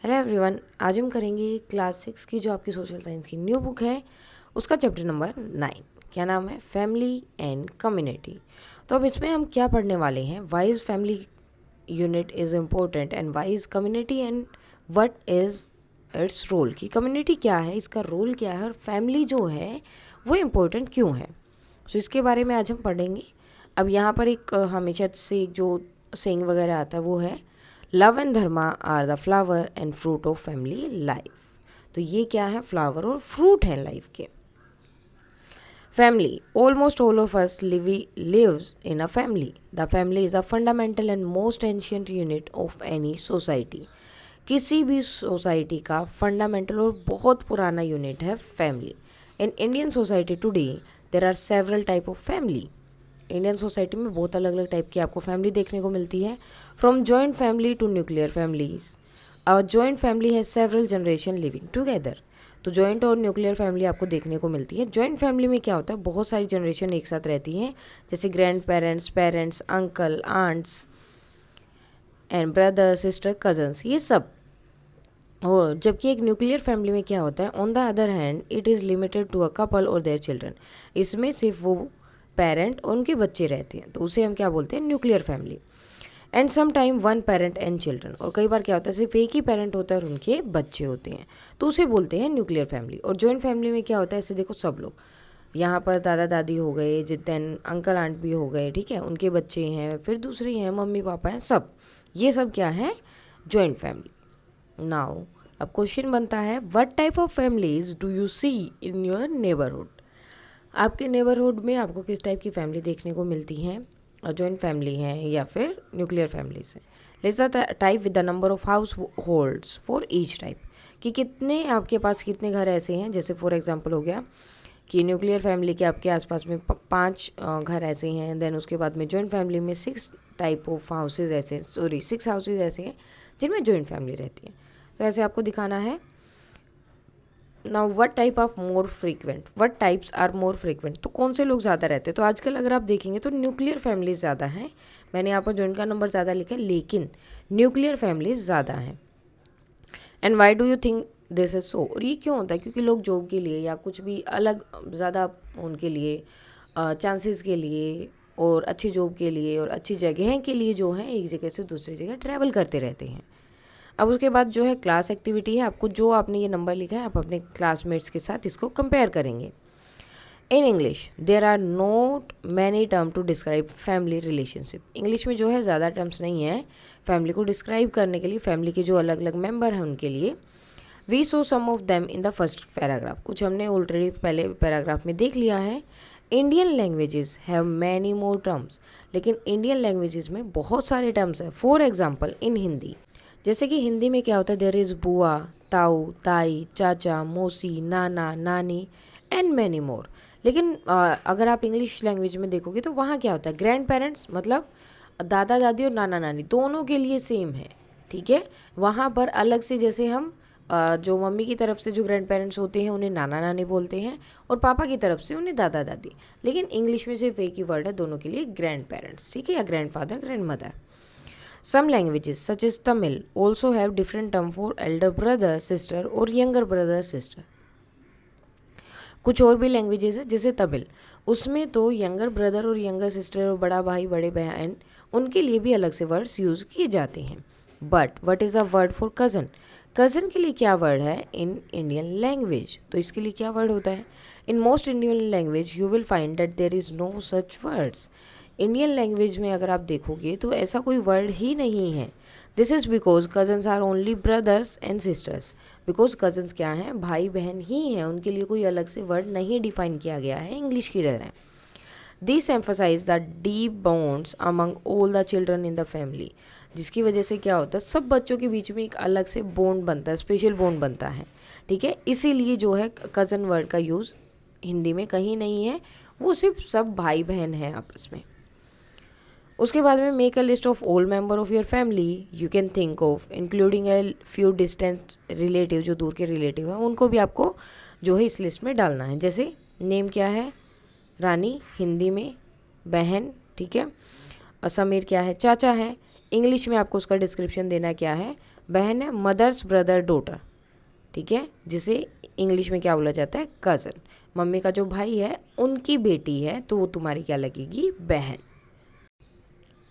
Hello everyone, आज हम करेंगे क्लास 6 की जो आपकी सोशल साइंस की न्यू बुक है उसका चैप्टर नंबर 9। क्या नाम है? Family and community. तो अब इसमें हम क्या पढ़ने वाले हैं? Why is family unit is important and why is community and what is its role. की कम्युनिटी क्या है, इसका रोल क्या है और फैमिली जो है वो इम्पोर्टेंट क्यों है। सो इसके बारे में आज हम पढ़ेंगे। अब यहाँ पर एक हमेशा से एक जो सेइंग वगैरह आता है वो है love and dharma are the flower and fruit of family life. तो ये क्या है? फ्लावर और फ्रूट हैं लाइफ के। Family, almost all of us lives in a family. The family is the fundamental and most ancient unit of any society. किसी भी society का फंडामेंटल और बहुत पुराना यूनिट है family. In Indian society today there are several type of family. Indian society में बहुत अलग अलग टाइप की आपको फैमिली देखने को मिलती है। From joint family to nuclear families. Our joint family has several generation living together. तो जॉइंट और न्यूक्लियर फैमिली आपको देखने को मिलती है। जॉइंट फैमिली में क्या होता है? बहुत सारी जनरेशन एक साथ रहती हैं, जैसे grandparents, parents, uncle, aunts and brother, sister, cousins, ये सब। और जबकि एक न्यूक्लियर फैमिली में क्या होता है? On the other hand it is limited to a couple और देयर चिल्ड्रन। इसमें सिर्फ वो पेरेंट और उनके बच्चे रहते हैं, तो उसे हम क्या बोलते हैं? Nuclear family. And some time one parent and children. और कई बार क्या होता है? सिर्फ एक ही पेरेंट होता है और उनके बच्चे होते हैं, तो उसे बोलते हैं न्यूक्लियर फैमिली। और जॉइंट फैमिली में क्या होता है? ऐसे देखो, सब लोग यहाँ पर दादा दादी हो गए, जितने अंकल आंट भी हो गए, ठीक है, उनके बच्चे हैं, फिर दूसरे हैं, मम्मी पापा हैं, सब। ये सब क्या है? Joint family. नाउ अब क्वेश्चन बनता है, what type of families do you see in your neighbourhood. आपके नेबरहुड में आपको किस टाइप की फैमिली देखने को मिलती हैं? जॉइंट फैमिली है या फिर न्यूक्लियर फैमिलीज हैं। List the type with the number of house holds for each type. कि कितने आपके पास कितने घर ऐसे हैं, जैसे फॉर एग्जांपल हो गया कि न्यूक्लियर फैमिली के आपके आसपास में 5 घर ऐसे हैं। देन उसके बाद में जॉइंट फैमिली में 6 टाइप ऑफ हाउसेज ऐसे, 6 हाउसेज ऐसे हैं जिनमें जॉइंट फैमिली रहती है। तो ऐसे आपको दिखाना है। Now what type of more frequent, what types are more frequent. तो कौन से लोग ज़्यादा रहते हैं? तो आजकल अगर आप देखेंगे तो न्यूक्लियर फैमिलीज ज़्यादा हैं। मैंने यहाँ पर जॉइंट का नंबर ज़्यादा लिखा है, लेकिन न्यूक्लियर फैमिलीज ज़्यादा हैं। And Y do you think this is so? और ये क्यों होता है? क्योंकि लोग जॉब के लिए या कुछ भी अलग ज़्यादा उनके लिए चांसेस के लिए और अच्छी जॉब के लिए और अच्छी जगह के लिए जो है एक जगह से दूसरी जगह ट्रैवल करते रहते हैं। अब उसके बाद जो है क्लास एक्टिविटी है। आपको जो आपने ये नंबर लिखा है, आप अपने क्लासमेट्स के साथ इसको कंपेयर करेंगे। In English there are not many term to describe family relationship. English में जो है ज़्यादा टर्म्स नहीं है फैमिली को डिस्क्राइब करने के लिए, फैमिली के जो अलग अलग मेंबर हैं उनके लिए। We saw some of them in the first paragraph. कुछ हमने ऑलरेडी पहले पैराग्राफ में देख लिया है। Indian languages have many more terms. लेकिन इंडियन लैंग्वेजेस में बहुत सारे टर्म्स हैं। फॉर एग्जाम्पल इन हिंदी, जैसे कि हिंदी में क्या होता है? देयर इज़ बुआ, ताऊ, ताई, चाचा, मौसी, नाना, नानी एंड मैनी मोर। लेकिन अगर आप इंग्लिश लैंग्वेज में देखोगे तो वहाँ क्या होता है? ग्रैंड पेरेंट्स, मतलब दादा दादी और नाना नानी दोनों के लिए सेम है, ठीक है। वहाँ पर अलग से, जैसे हम जो मम्मी की तरफ से जो ग्रैंड पेरेंट्स होते हैं उन्हें नाना नानी बोलते हैं और पापा की तरफ से उन्हें दादा दादी। लेकिन इंग्लिश में सिर्फ एक ही वर्ड है दोनों के लिए, ग्रैंड पेरेंट्स, ठीक है, या grand father, grand mother. Some languages such as Tamil also have different term for elder brother, sister or younger brother, sister. कुछ और भी लैंग्वेजेस है जैसे तमिल, उसमें तो यंगर ब्रदर और यंगर सिस्टर और बड़ा भाई बड़े बहन उनके लिए भी अलग से वर्ड्स यूज़ किए जाते हैं। But what is the word for cousin? Cousin के लिए क्या वर्ड है इन इंडियन लैंग्वेज? तो इसके लिए क्या वर्ड होता है? In most Indian language you will find that there is no such words. Indian language में अगर आप देखोगे तो ऐसा कोई वर्ड ही नहीं है। This is because cousins are only brothers and sisters. Because cousins क्या हैं? भाई बहन ही हैं, उनके लिए कोई अलग से वर्ड नहीं डिफाइन किया गया है इंग्लिश की तरह। This emphasise the deep bonds among all the children in the family. जिसकी वजह से क्या होता है? सब बच्चों के बीच में एक अलग से बॉन्ड बनता है, स्पेशल बॉन्ड बनता है, ठीक है। इसीलिए जो है कज़न वर्ड का यूज़ हिंदी में कहीं नहीं है, वो सिर्फ सब भाई बहन हैं आपस में। उसके बाद में make a list of all member of your family you can think of including a few distant relative. जो दूर के रिलेटिव हैं उनको भी आपको जो है इस लिस्ट में डालना है। जैसे नेम क्या है? रानी, हिंदी में बहन, ठीक है। समीर क्या है? चाचा है। इंग्लिश में आपको उसका डिस्क्रिप्शन देना क्या है? बहन है मदर्स ब्रदर डॉटर, ठीक है, जिसे इंग्लिश में क्या बोला जाता है, कज़न। मम्मी का जो भाई है उनकी बेटी है तो वो तुम्हारी क्या लगेगी, बहन।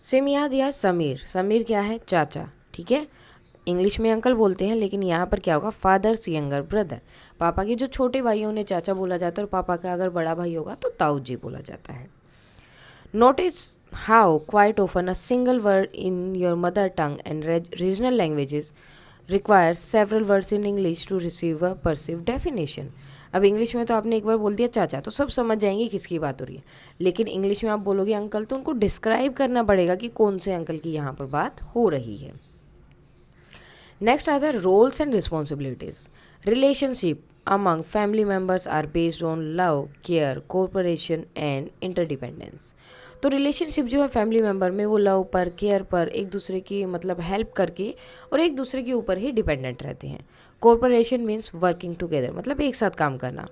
सेम यहाँ दिया समीर, समीर क्या है, चाचा, ठीक है, इंग्लिश में अंकल बोलते हैं लेकिन यहाँ पर क्या होगा, फादर्स यंगर ब्रदर, पापा के जो छोटे भाई हैं उन्हें चाचा बोला जाता है, और पापा का अगर बड़ा भाई होगा तो ताऊ जी बोला जाता है। Notice how quite often a single word in your mother tongue and regional languages requires several words in English to receive a perceive definition. अब इंग्लिश में तो आपने एक बार बोल दिया चाचा तो सब समझ जाएंगे किसकी बात हो रही है, लेकिन इंग्लिश में आप बोलोगे अंकल तो उनको डिस्क्राइब करना पड़ेगा कि कौन से अंकल की यहाँ पर बात हो रही है। नेक्स्ट आता है roles and responsibilities. Relationship among family members are based on love, care, cooperation and interdependence। तो रिलेशनशिप जो है फैमिली मेम्बर में वो लव पर, केयर पर, एक दूसरे की मतलब हेल्प करके और एक दूसरे के ऊपर ही डिपेंडेंट रहते हैं। कोऑपरेशन मीन्स वर्किंग टुगेदर, मतलब एक साथ काम करना।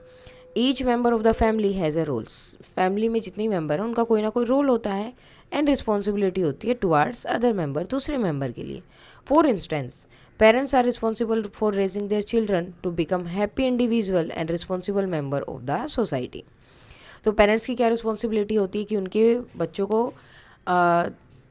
Each member of the family has a Rolls, family में जितनी मेंबर हैं उनका कोई ना कोई रोल होता है, एंड रिस्पॉन्सिबिलिटी होती है टुवार्ड्स अदर मेंबर, दूसरे मेंबर के लिए। For instance parents are responsible for raising their children to become happy individual and responsible member of the society। तो पेरेंट्स की क्या रिस्पॉन्सिबिलिटी होती है कि उनके बच्चों को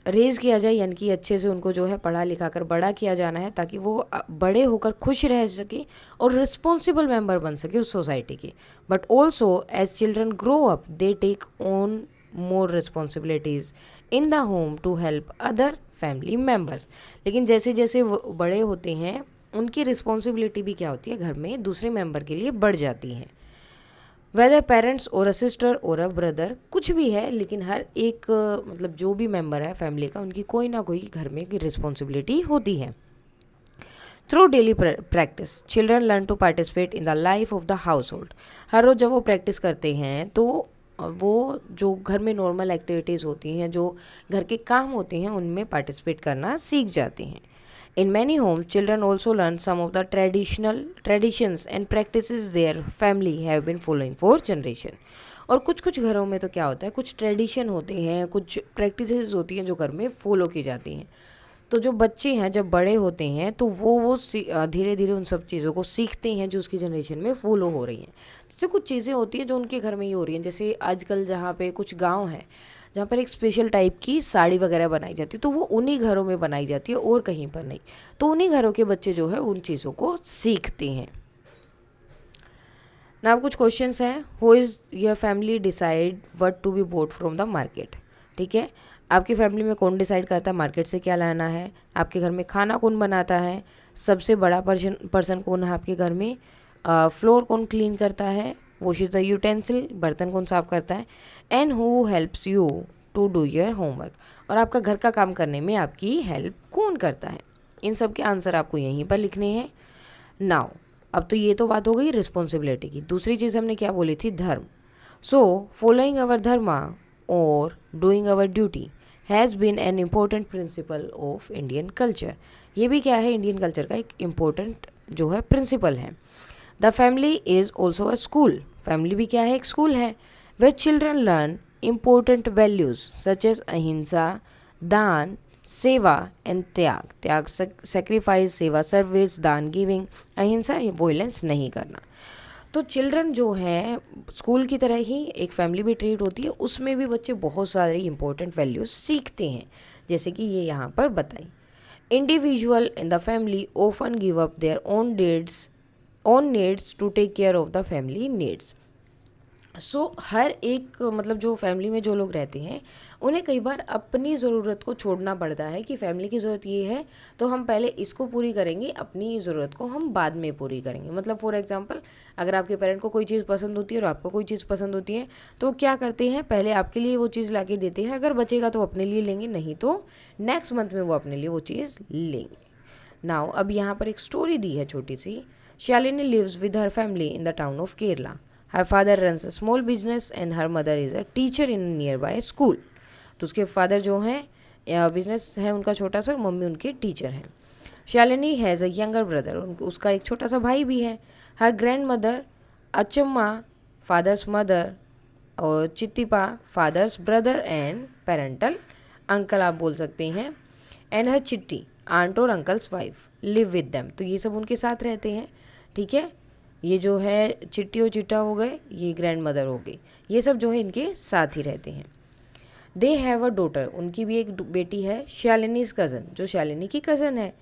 रेज़ किया जाए, यानी कि अच्छे से उनको जो है पढ़ा लिखा कर बड़ा किया जाना है ताकि वो बड़े होकर खुश रह सके और रिस्पॉन्सिबल मेंबर बन सके उस सोसाइटी के। But also as children grow up they take on more responsibilities in the home to help other family members. लेकिन जैसे जैसे वो बड़े होते हैं उनकी रिस्पॉन्सिबिलिटी भी क्या होती है, घर में दूसरे मेंबर के लिए बढ़ जाती है। वेदर पेरेंट्स और अ सिस्टर और अ ब्रदर, कुछ भी है लेकिन हर एक मतलब जो भी मेंबर है फैमिली का उनकी कोई ना कोई घर में की रिस्पॉन्सिबिलिटी होती है। Through daily practice children learn to participate in the life of the household. हर रोज़ जब वो प्रैक्टिस करते हैं तो वो जो घर में नॉर्मल एक्टिविटीज़ होती हैं, जो घर के काम होते हैं, उनमें पार्टिसिपेट करना सीख जाते हैं। In many homes children also learn some of the traditions and practices their family have been following for generation. और कुछ कुछ घरों में तो क्या होता है, कुछ ट्रेडिशन होते हैं, कुछ प्रैक्टिसेस होती हैं जो घर में फॉलो की जाती हैं। तो जो बच्चे हैं जब बड़े होते हैं तो वो धीरे धीरे उन सब चीज़ों को सीखते हैं जो उसकी जनरेशन में फॉलो हो रही हैं। जैसे कुछ चीज़ें होती हैं जो उनके घर में ही हो रही हैं, जैसे आजकल जहाँ पे कुछ गांव हैं जहाँ पर एक स्पेशल टाइप की साड़ी वगैरह बनाई जाती है, तो वो उन्हीं घरों में बनाई जाती है और कहीं पर नहीं। तो उन्हीं घरों के बच्चे जो है उन चीज़ों को सीखते हैं। ना कुछ क्वेश्चंस हैं। Who is your family decide what to be bought from the market, ठीक है, आपकी फैमिली में कौन डिसाइड करता है मार्केट से क्या लाना है, आपके घर में खाना कौन बनाता है, सबसे बड़ा पर्सन कौन है आपके घर में, फ्लोर कौन क्लीन करता है, वॉशेज द यूटेंसिल, बर्तन कौन साफ करता है, and who helps you to do your homework, और आपका घर का काम करने में आपकी हेल्प कौन करता है। इन सब के आंसर आपको यहीं पर लिखने हैं। नाउ अब तो ये तो बात हो गई रिस्पॉन्सिबिलिटी की। दूसरी चीज़ हमने क्या बोली थी, धर्म। सो फॉलोइंग अवर धर्मा और doing our duty has been an important principle of Indian culture. ये भी क्या है, इंडियन कल्चर का एक इम्पोर्टेंट जो है प्रिंसिपल है। The family is also a school, family भी क्या है, एक स्कूल है। Where children learn important values such as ahimsa, daan, सेवा एंड त्याग, त्याग सेक्रीफाइस, सेवा सर्विस, दान गिविंग, अहिंसा, वॉयलेंस नहीं करना। तो चिल्ड्रन जो हैं स्कूल की तरह ही एक फैमिली भी ट्रीट होती है, उसमें भी बच्चे बहुत सारे इंपॉर्टेंट वैल्यूज सीखते हैं, जैसे कि ये यहाँ पर बताई। Individual in the family often give up their own needs to take care of the family needs. So हर एक मतलब जो फैमिली में जो लोग रहते हैं उन्हें कई बार अपनी ज़रूरत को छोड़ना पड़ता है कि फैमिली की ज़रूरत ये है तो हम पहले इसको पूरी करेंगे, अपनी ज़रूरत को हम बाद में पूरी करेंगे। मतलब फॉर एग्जांपल अगर आपके पेरेंट को कोई चीज़ पसंद होती है और आपको कोई चीज़ पसंद होती है तो क्या करते हैं, पहले आपके लिए वो चीज़ ला के देते हैं, अगर बचेगा तो अपने लिए लेंगे, नहीं तो नेक्स्ट मंथ में वो अपने लिए वो चीज़ लेंगे। नाउ अब यहाँ पर एक स्टोरी दी है छोटी सी। Shalini lives with her family in the town of Kerala. Her father runs a small business and her mother is a teacher in nearby school. तो उसके फादर जो हैं बिजनेस है उनका छोटा सा, मम्मी उनके टीचर हैं। Shalini has a younger brother, उसका एक छोटा सा भाई भी है। Her grandmother Achamma father's mother और Chittappa father's brother and parental uncle आप बोल सकते हैं। एंड हर चिट्टी आंट और uncle's wife live with them, तो ये सब उनके साथ रहते हैं, ठीक है। ये जो है चिट्टी और चिट्टा हो गए, ये ग्रैंड मदर हो गई, ये सब जो है इनके साथ ही रहते हैं। दे हैव अ डॉटर, उनकी भी एक बेटी है, शालिनीज कज़न, जो शालिनी की कज़न है,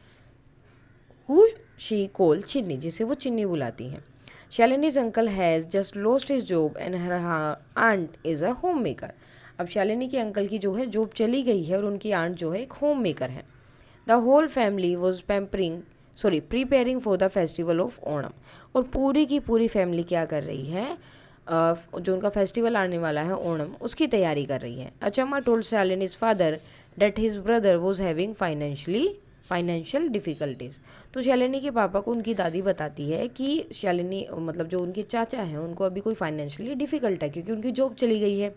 हु शी कॉल चिन्नी, जिसे वो चिन्नी बुलाती हैं। Shalini's uncle has just lost his job and her aunt is a homemaker. अब शालिनी के अंकल की जो है जॉब चली गई है और उनकी आंट जो है एक होम मेकर है। The whole family was preparing for the festival of Onam, और पूरी की पूरी फैमिली क्या कर रही है, जो उनका फेस्टिवल आने वाला है ओणम, उसकी तैयारी कर रही है। Achamma told Shalini's father that his brother was having financial difficulties. तो शालिनी के पापा को उनकी दादी बताती है कि शालिनी मतलब जो उनके चाचा हैं उनको अभी कोई फाइनेंशियली डिफ़िकल्ट है क्योंकि उनकी जॉब चली गई है।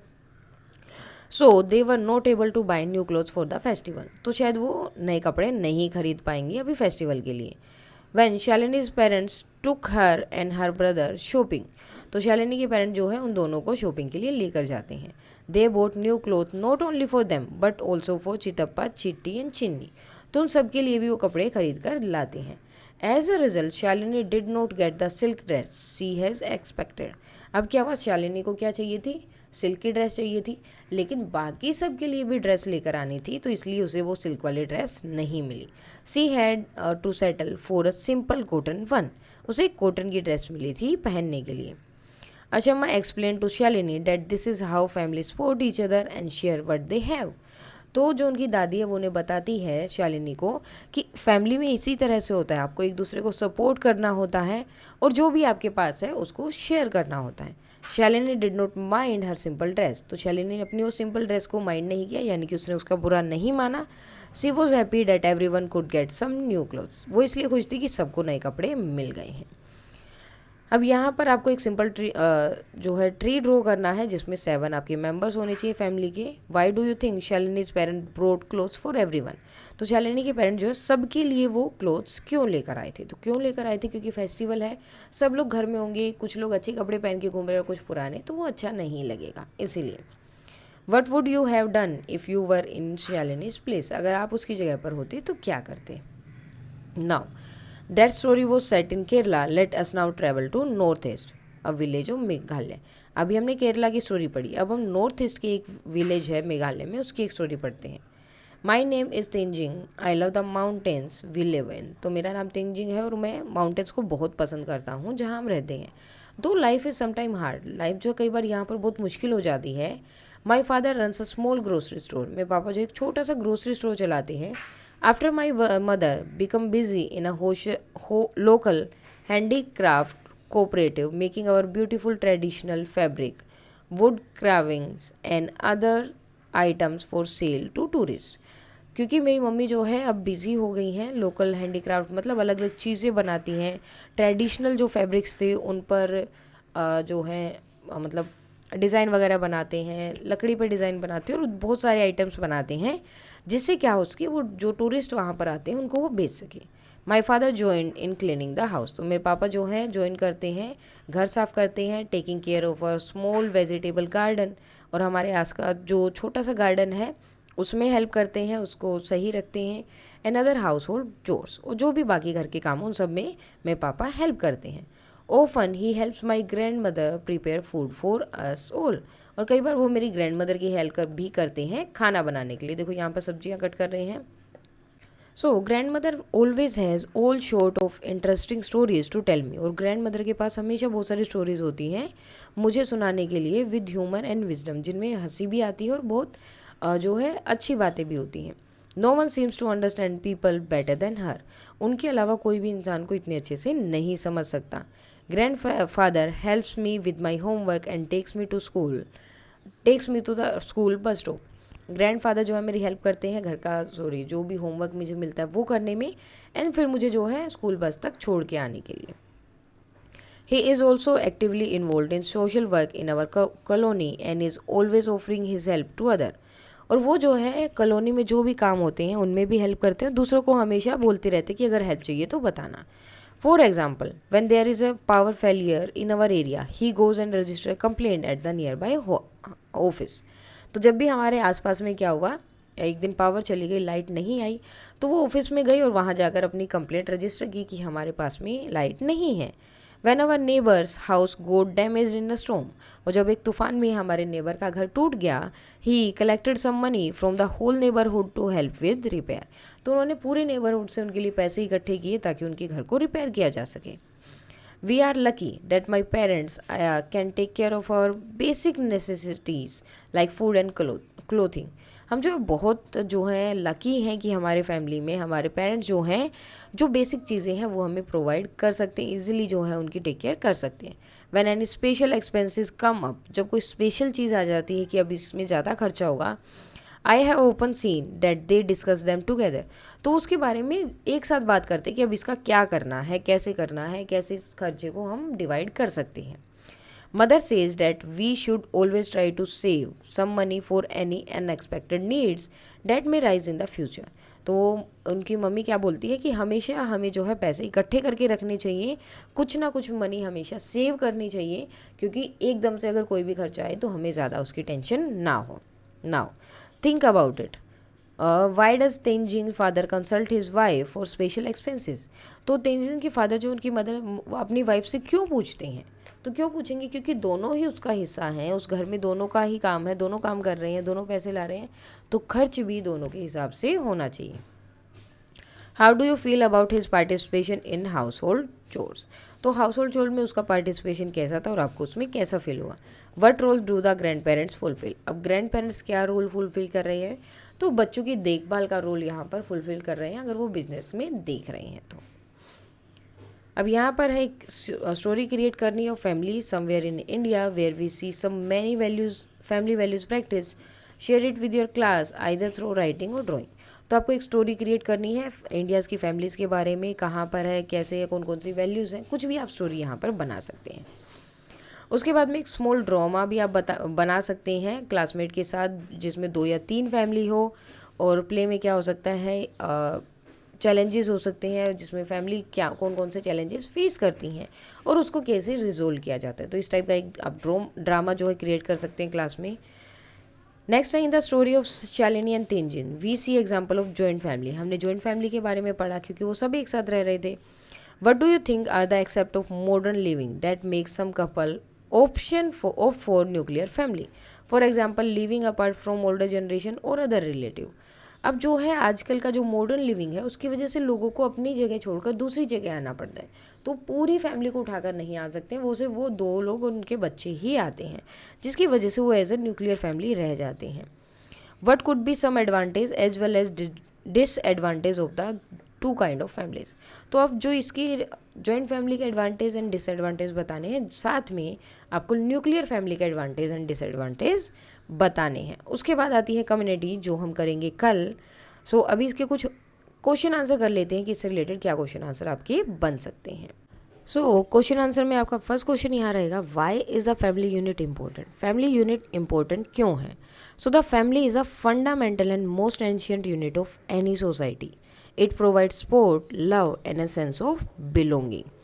So they were not able to buy new clothes for the festival, तो शायद वो नए कपड़े नहीं खरीद पाएंगे अभी फेस्टिवल के लिए। When Shalini's parents took her and her brother shopping, तो शालिनी के पेरेंट जो है उन दोनों को शॉपिंग के लिए लेकर जाते हैं। They bought new cloth not only for them but also for Chittappa, Chitti and चिन्नी, तो उन सबके लिए भी वो कपड़े खरीद कर लाते हैं। As a result Shalini did not get the silk dress she has expected. अब क्या हुआ, शालिनी को क्या चाहिए थी, सिल्क की ड्रेस चाहिए थी, लेकिन बाकी सब के लिए भी ड्रेस लेकर आनी थी, तो इसलिए उसे वो सिल्क वाली ड्रेस नहीं मिली। She had to settle for a simple cotton one, उसे एक कॉटन की ड्रेस मिली थी पहनने के लिए। Achamma explain to Shalini that this is how family support each other and share what they have. तो जो उनकी दादी है वो उन्हें बताती है शालिनी को कि फैमिली में इसी तरह से होता है, आपको एक दूसरे को सपोर्ट करना होता है और जो भी आपके पास है उसको शेयर करना होता है। Shalini did not mind her simple dress, तो शालिनी ने अपनी वो सिंपल ड्रेस को माइंड नहीं किया, यानी कि उसने उसका बुरा नहीं माना। She was happy that everyone could get some new clothes, वो इसलिए खुश थी कि सबको नए कपड़े मिल गए हैं। अब यहाँ पर आपको एक सिंपल जो है ट्री ड्रॉ करना है जिसमें 7 आपके मेंबर्स होने चाहिए फैमिली के। Why do you think Shalini's parent brought clothes for everyone, तो शालिनी के पेरेंट जो है सबके लिए वो क्लोथ्स क्यों लेकर आए थे, तो क्यों लेकर आए थे, क्योंकि फेस्टिवल है, सब लोग घर में होंगे, कुछ लोग अच्छे कपड़े पहन के घूम रहे हैं और कुछ पुराने, तो वो अच्छा नहीं लगेगा इसीलिए। What would you have done if you were in Shalini's place, अगर आप उसकी जगह पर होते तो क्या करते। Now that story was set in Kerala, let us now travel to north east, a village of Meghalaya. अभी हमने केरला की स्टोरी पढ़ी, अब हम नॉर्थ ईस्ट की एक विलेज है मेघालय में, उसकी एक स्टोरी पढ़ते हैं। My name is Tenzing, I love the mountains we live in, तो मेरा नाम तेंजिंग है और मैं माउंटेन्स को बहुत पसंद करता हूँ जहाँ हम रहते हैं। दो life is sometime hard, life जो कई बार यहाँ पर बहुत मुश्किल हो जाती है। My father runs a small grocery store, मेरे पापा जो एक छोटा सा ग्रोसरी स्टोर चलाते हैं। After my mother become busy in a local handicraft cooperative making our beautiful traditional fabric, wood carvings and other items for sale to tourists, क्योंकि मेरी मम्मी जो है अब बिज़ी हो गई हैं, लोकल हैंडीक्राफ्ट मतलब अलग अलग चीज़ें बनाती हैं, ट्रेडिशनल जो फैब्रिक्स थे उन पर जो है मतलब डिज़ाइन वगैरह बनाते हैं, लकड़ी पर डिज़ाइन बनाते हैं और बहुत सारे आइटम्स बनाते हैं, जिससे क्या हो सके वो जो टूरिस्ट वहाँ पर आते हैं उनको वो बेच सके। My father join in cleaning the house, तो मेरे पापा जो हैं ज्वाइन करते हैं, घर साफ़ करते हैं, taking care of a small vegetable garden, और हमारे आस का जो छोटा सा गार्डन है उसमें हेल्प करते हैं, उसको सही रखते हैं। And other house hold chores, और जो भी बाकी घर के काम उन सब में मेरे पापा हेल्प करते हैं। Often he helps my grandmother prepare food for us all, और कई बार वो मेरी ग्रैंड मदर की हेल्प भी करते हैं खाना बनाने के लिए। देखो यहाँ पर सब्जियाँ कट कर रहे हैं। So grandmother always has all sort of interesting stories to tell me, और ग्रैंड मदर के पास हमेशा बहुत सारी स्टोरीज होती हैं मुझे सुनाने के लिए, विद ह्यूमर एंड विजडम, जिनमें हंसी भी आती है और बहुत जो है अच्छी बातें भी होती हैं। No one seems to understand people better than her, उनके अलावा कोई भी इंसान को इतने अच्छे से नहीं समझ सकता। Grandfather helps me with my homework and takes me to the school bus stop, grandfather जो है मेरी हेल्प करते हैं घर का जो भी होमवर्क मुझे मिलता है वो करने में, एंड फिर मुझे जो है स्कूल बस तक छोड़ के आने के लिए। He is also actively involve in social work in our colony and is always offering his help to other, और वो जो है कॉलोनी में जो भी काम होते हैं उनमें भी हेल्प करते हैं, दूसरों को हमेशा बोलते रहते हैं कि अगर हेल्प चाहिए तो बताना। For example, when there is a power failure in our area he goes and register complaint at the nearby office, तो जब भी हमारे आसपास में क्या हुआ एक दिन पावर चली गई, लाइट नहीं आई, तो वो ऑफिस में गई और वहाँ जाकर अपनी कंप्लेंट रजिस्टर की कि हमारे पास में लाइट नहीं है। When our neighbours house got damage in the storm, और जब एक तूफान में हमारे नेबर का घर टूट गया, he collected some money from the whole neighbourhood to help with repair, तो उन्होंने पूरे नेबरहुड से उनके लिए पैसे इकट्ठे किए ताकि उनके घर को रिपेयर किया जा सके। We are lucky that my parents can take care of our basic necessities like food and clothing. हम जो बहुत जो हैं लकी हैं कि हमारे फैमिली में हमारे पेरेंट्स जो हैं जो बेसिक चीज़ें हैं वो हमें प्रोवाइड कर सकते हैं, इजीली जो है उनकी टेक केयर कर सकते हैं। When any special expenses come up, जब कोई स्पेशल चीज़ आ जाती है कि अब इसमें ज़्यादा खर्चा होगा, I have often seen that they discuss them together, तो उसके बारे में एक साथ बात करते हैं कि अब इसका क्या करना है, कैसे इस खर्चे को हम डिवाइड कर सकते हैं। Mother says that we should always try to save some money for any unexpected needs that may rise in the future, तो उनकी मम्मी क्या बोलती है कि हमेशा हमें जो है पैसे इकट्ठे करके रखने चाहिए, कुछ ना कुछ मनी हमेशा सेव करनी चाहिए, क्योंकि एकदम से अगर कोई भी खर्चा आए तो हमें ज़्यादा उसकी टेंशन ना हो। Now think about it, why does Tenzin father consult his wife for special expenses, तो तेंजिन के फादर जो उनकी मदर अपनी वाइफ से क्यों पूछते हैं, तो क्यों पूछेंगे, क्योंकि दोनों ही उसका हिस्सा हैं, उस घर में दोनों का ही काम है, दोनों काम कर रहे हैं, दोनों पैसे ला रहे हैं, तो खर्च भी दोनों के हिसाब से होना चाहिए। How do you feel about his participation in house hold chores, तो हाउस होल्ड चोर में उसका पार्टिसिपेशन कैसा था और आपको उसमें कैसा फील हुआ। What role do the grandparents fulfil, अब ग्रैंड पेरेंट्स क्या रोल फुलफिल कर रहे हैं, तो बच्चों की देखभाल का रोल यहाँ पर फुलफिल कर रहे हैं अगर वो बिजनेस में देख रहे हैं तो। अब यहाँ पर है एक स्टोरी क्रिएट करनी है of family somewhere in India where we see some many values, family values practice, share it with your class either through writing और ड्राइंग, तो आपको एक स्टोरी क्रिएट करनी है इंडियाज़ की फैमिलीज़ के बारे में, कहाँ पर है, कैसे है, कौन कौन सी वैल्यूज़ हैं, कुछ भी आप स्टोरी यहाँ पर बना सकते हैं। उसके बाद में एक स्मॉल ड्रामा भी आप बना सकते हैं क्लासमेट के साथ, जिसमें 2 या 3 फैमिली हो, और प्ले में क्या हो सकता है, चैलेंजेस हो सकते हैं जिसमें फैमिली क्या कौन कौन से चैलेंजेस फेस करती हैं और उसको कैसे रिजोल्व किया जाता है, तो इस टाइप का एक आप ड्रामा जो है क्रिएट कर सकते हैं क्लास में। नेक्स्ट है in the story of Shalini and Tenzin we see example of joint family, हमने जॉइंट फैमिली के बारे में पढ़ा क्योंकि वो सब एक साथ रह रहे थे। What do you think are the aspect of modern living that makes some couple option for nuclear family, for example living apart from older generation और अदर रिलेटिव। अब जो है आजकल का जो मॉडर्न लिविंग है उसकी वजह से लोगों को अपनी जगह छोड़कर दूसरी जगह आना पड़ता है, तो पूरी फैमिली को उठाकर नहीं आ सकते, वो सिर्फ वो 2 लोग और उनके बच्चे ही आते हैं, जिसकी वजह से वो एज ए न्यूक्लियर फैमिली रह जाते हैं। What could be some advantage as well as disadvantage of the 2 kind of families, तो अब जो इसकी जॉइंट फैमिली के एडवांटेज एंड डिसएडवांटेज बताने हैं, साथ में आपको न्यूक्लियर फैमिली के एडवांटेज एंड डिसएडवांटेज बताने हैं। उसके बाद आती है कम्युनिटी जो हम करेंगे कल। सो अभी इसके कुछ क्वेश्चन आंसर कर लेते हैं कि इससे रिलेटेड क्या क्वेश्चन आंसर आपके बन सकते हैं। सो क्वेश्चन आंसर में आपका फर्स्ट क्वेश्चन यहाँ रहेगा, why is a family unit important, family unit important क्यों है। So the family is a fundamental and most ancient unit of any society, it provides support, love and a sense of belonging.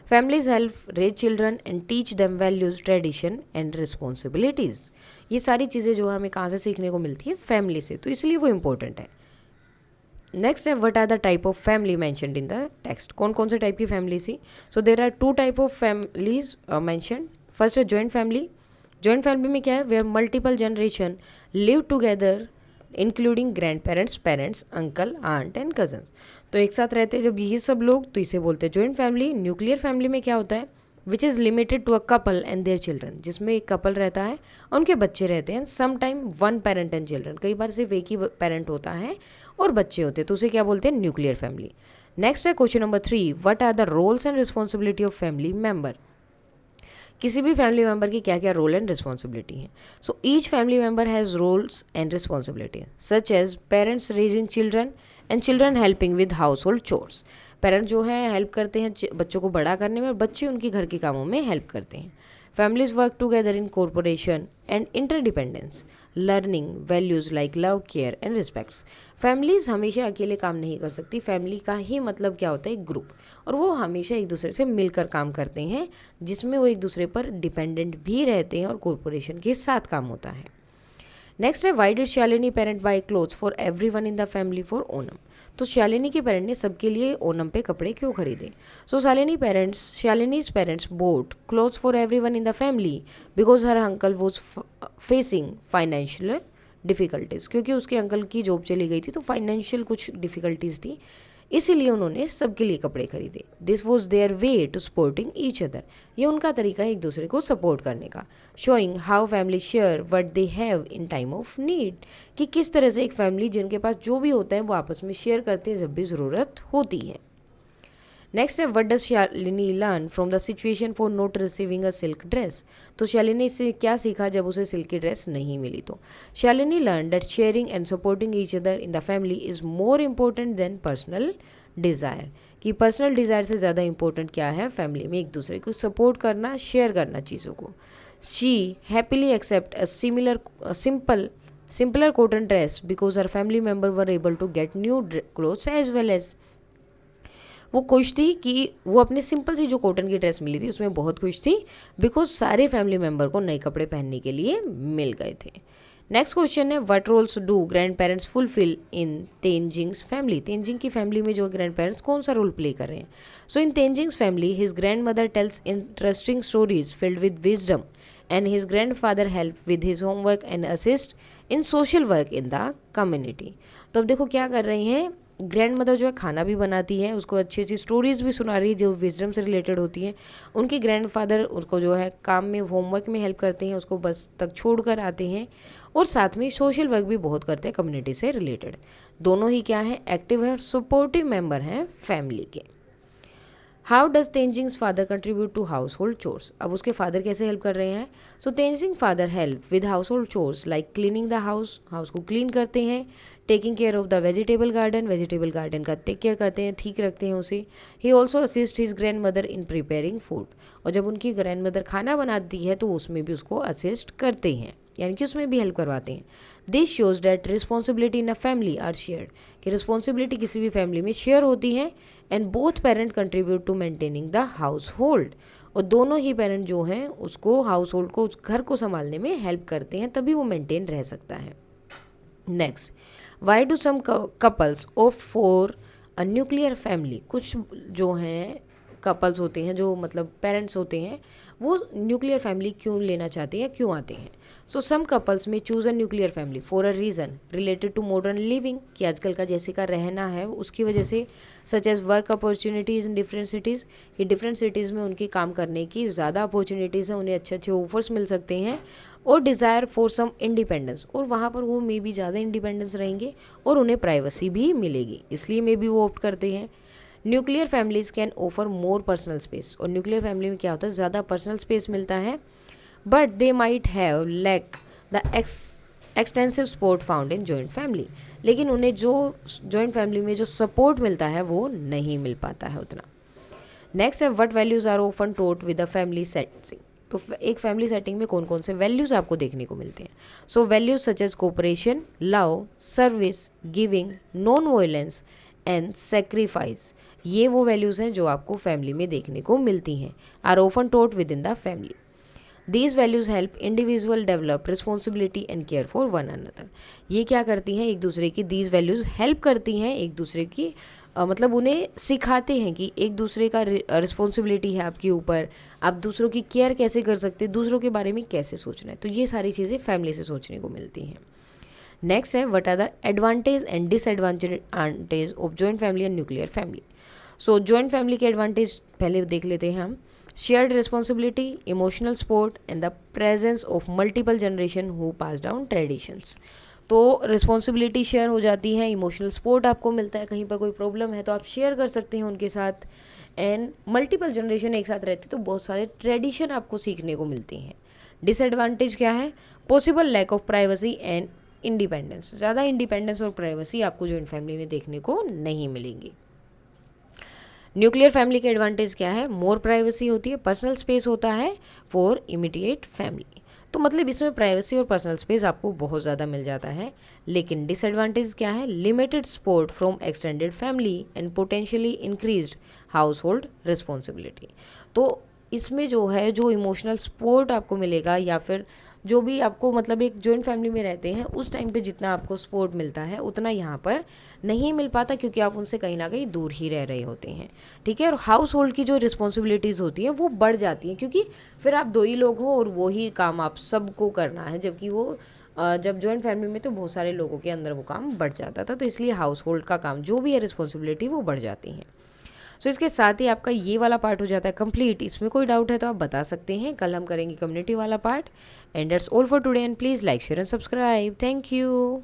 Families help raise children and teach them values, tradition and responsibilities. ये सारी चीज़ें जो हमें कहाँ से सीखने को मिलती है, फैमिली से, तो इसलिए वो इम्पोर्टेंट है। नेक्स्ट है what are the type of family mentioned in the text, कौन कौन से टाइप की फैमिली थी। So there are 2 type of families mentioned. First है जॉइंट फैमिली। जॉइंट फैमिली में क्या है, where multiple generation live together including grandparents, parents, uncle, aunt and cousins, तो एक साथ रहते हैं जब ये सब लोग, तो इसे बोलते हैं जॉइंट फैमिली। न्यूक्लियर फैमिली में क्या होता है, which is limited to a couple and their children, जिसमें एक कपल रहता है, उनके बच्चे रहते हैं, some time 1 parent and children, कई बार सिर्फ एक ही पेरेंट होता है और बच्चे होते हैं, तो उसे क्या बोलते हैं, न्यूक्लियर फैमिली। नेक्स्ट है question number 3, what are the roles and responsibility of family member, किसी भी फैमिली मेंबर की क्या क्या रोल एंड रिस्पॉन्सिबिलिटी है। So each family member has roles and responsibility such as parents raising children and children helping with household chores, parents जो हैं help करते हैं बच्चों को बड़ा करने में और बच्चे उनके घर के कामों में हेल्प करते हैं। Families work together in cooperation and interdependence, learning values like love, care and respects. Families हमेशा अकेले काम नहीं कर सकती, फैमिली का ही मतलब क्या होता है, एक ग्रुप, और वो हमेशा एक दूसरे से मिलकर काम करते हैं, जिसमें वो एक दूसरे पर डिपेंडेंट भी रहते हैं और कोऑपरेशन के साथ काम होता है। नेक्स्ट है why did Shalini parent bye clothes for everyone in the family for Onam. तो शालिनी के पेरेंट ने सबके लिए ओनम पे कपड़े क्यों खरीदे? So Shalini's parents bought clothes for everyone in the family because her uncle was facing financial difficulties, क्योंकि उसके अंकल की जॉब चली गई थी तो फाइनेंशियल कुछ डिफ़िकल्टीज़ थी, इसीलिए उन्होंने सबके लिए कपड़े खरीदे। This was their way to supporting each other, ये उनका तरीका है एक दूसरे को सपोर्ट करने का। Showing how family share what they have in time of need, कि किस तरह से एक फैमिली जिनके पास जो भी होता है वो आपस में शेयर करते हैं जब भी ज़रूरत होती है। नेक्स्ट है what does Shalini learn from the situation for not receiving a silk dress. तो शालिनी से क्या सीखा जब उसे सिल्क की ड्रेस नहीं मिली? तो Shalini learn that sharing and supporting each other in the family is more important then personal desire, कि पर्सनल डिज़ायर से ज़्यादा इंपॉर्टेंट क्या है फैमिली में एक दूसरे को सपोर्ट करना, शेयर करना चीज़ों को। She happily accept a simpler cotton dress because her family member were able to get new clothes as well as. वो खुश थी कि वो अपनी सिंपल सी जो कॉटन की ड्रेस मिली थी उसमें बहुत खुश थी बिकॉज सारे फैमिली मेम्बर को नए कपड़े पहनने के लिए मिल गए थे। नेक्स्ट क्वेश्चन है what roles do grandparents fulfil in Tenzing's family. Tenzing की फैमिली में जो ग्रैंड पेरेंट्स कौन सा रोल प्ले कर रहे हैं? So in Tenzing's family his grandmother tells interesting stories filled with wisdom and his grandfather help with his homework and assist in social work in the community. तो अब देखो क्या कर रही हैं, ग्रैंड मदर जो है खाना भी बनाती है, उसको अच्छी अच्छी स्टोरीज़ भी सुना रही है जो विजडम से रिलेटेड होती हैं। उनके ग्रैंड फादर उसको जो है काम में होमवर्क में हेल्प करते हैं, उसको बस तक छोड़ कर आते हैं और साथ में सोशल वर्क भी बहुत करते हैं कम्युनिटी से रिलेटेड। दोनों ही क्या है, एक्टिव है और सपोर्टिव मेंबर हैं फैमिली के। How does Tenzing's father contribute to household chores. अब उसके फादर कैसे हेल्प कर रहे हैं? So Tenzing father help with household chores like cleaning the house, house को क्लीन करते हैं, taking care of the vegetable garden का टेक केयर करते हैं, ठीक रखते हैं उसे। He also assist his grandmother in preparing food, और जब उनकी ग्रैंड मदर खाना बनाती है तो उसमें भी उसको असिस्ट करते हैं, यानी कि उसमें भी हेल्प करवाते हैं। This shows that responsibility in a family are shared, कि रिस्पॉन्सिबिलिटी किसी भी फैमिली में शेयर होती है and both parent contribute to maintaining the household, और दोनों ही पेरेंट जो हैं उसको हाउस होल्ड को, उस घर को संभालने में हेल्प करते हैं, तभी वो मेंटेन रह सकता है। Next, why do some couples opt for a nuclear family. कुछ जो हैं कपल्स होते हैं, जो मतलब पेरेंट्स होते हैं, वो न्यूक्लियर फैमिली क्यों लेना चाहते हैं, क्यों आते हैं? So some couples may choose a nuclear family for a reason related to modern living, कि आजकल का जैसे का रहना है उसकी वजह से, such as work opportunities in different cities, कि डिफरेंट सिटीज़ में उनके काम करने की ज़्यादा अपॉर्चुनिटीज़ हैं, उन्हें अच्छे अच्छे ऑफर्स मिल सकते हैं, और डिज़ायर फॉर सम इंडिपेंडेंस, और वहाँ पर वो मे बी ज़्यादा इंडिपेंडेंस रहेंगे और उन्हें प्राइवेसी भी मिलेगी, इसलिए मे बी वो ऑप्ट करते हैं। Nuclear families can offer more personal space, और न्यूक्लियर फैमिली में क्या होता है, ज़्यादा पर्सनल स्पेस मिलता है, but they might have lack the extensive support found in joint family, लेकिन उन्हें जो जॉइंट फैमिली में जो सपोर्ट मिलता है वो नहीं मिल पाता है उतना। नेक्स्ट है what values are often taught with the family setting. तो एक फैमिली सेटिंग में कौन कौन से वैल्यूज़ आपको देखने को मिलते हैं? So values such as cooperation, love, service, giving, non violence and sacrifice, ये वो वैल्यूज़ हैं जो आपको फैमिली में देखने को मिलती हैं, are often taught within the family. These values help individual develop responsibility and care for one another. ये क्या करती हैं, एक दूसरे की, दीज वैल्यूज़ हेल्प करती हैं एक दूसरे की, मतलब उन्हें सिखाते हैं कि एक दूसरे का रिस्पॉन्सिबिलिटी है आपके ऊपर, आप दूसरों की केयर कैसे कर सकते हैं, दूसरों के बारे में कैसे सोचना है, तो ये सारी चीज़ें फैमिली से सोचने को मिलती हैं। नेक्स्ट है what are the advantage and disadvantage of joint family and nuclear family. So joint family के एडवांटेज पहले देख लेते हैं हम। Shared responsibility, emotional support and the presence of multiple generation who pass down traditions. तो responsibility share हो जाती है, इमोशनल सपोर्ट आपको मिलता है, कहीं पर कोई प्रॉब्लम है तो आप शेयर कर सकते हैं उनके साथ, एंड मल्टीपल जनरेशन एक साथ रहती तो बहुत सारे ट्रेडिशन आपको सीखने को मिलते हैं। डिसएडवांटेज क्या है? Possible lack of privacy and independence, ज़्यादा इंडिपेंडेंस और प्राइवेसी आपको जॉइंट फैमिली में देखने को नहीं मिलेंगी। न्यूक्लियर फैमिली के एडवांटेज क्या है? मोर प्राइवेसी होती है, पर्सनल स्पेस होता है फॉर इमीडिएट फैमिली, तो मतलब इसमें प्राइवेसी और पर्सनल स्पेस आपको बहुत ज़्यादा मिल जाता है। लेकिन डिसएडवांटेज क्या है? Limited support from extended family and potentially increased house hold responsibility. तो इसमें जो है, जो इमोशनल सपोर्ट आपको मिलेगा या फिर जो भी आपको मतलब एक जॉइंट फैमिली में रहते हैं उस टाइम पे जितना आपको सपोर्ट मिलता है उतना यहाँ पर नहीं मिल पाता, क्योंकि आप उनसे कहीं ना कहीं दूर ही रह रहे होते हैं, ठीक है। और हाउस होल्ड की जो रिस्पॉन्सिबिलिटीज़ होती हैं वो बढ़ जाती हैं, क्योंकि फिर आप 2 ही लोग हो और वो ही काम आप सबको करना है, जबकि वो जब जॉइंट फैमिली में तो बहुत सारे लोगों के अंदर वो काम बढ़ जाता था, तो इसलिए हाउस होल्ड का काम जो भी है रिस्पॉन्सिबिलिटी वो बढ़ जाती हैं। सो इसके साथ ही आपका ये वाला पार्ट हो जाता है कंप्लीट। इसमें कोई डाउट है तो आप बता सकते हैं, कल हम करेंगे कम्युनिटी वाला part. And that's all for today and please like share and subscribe. Thank you.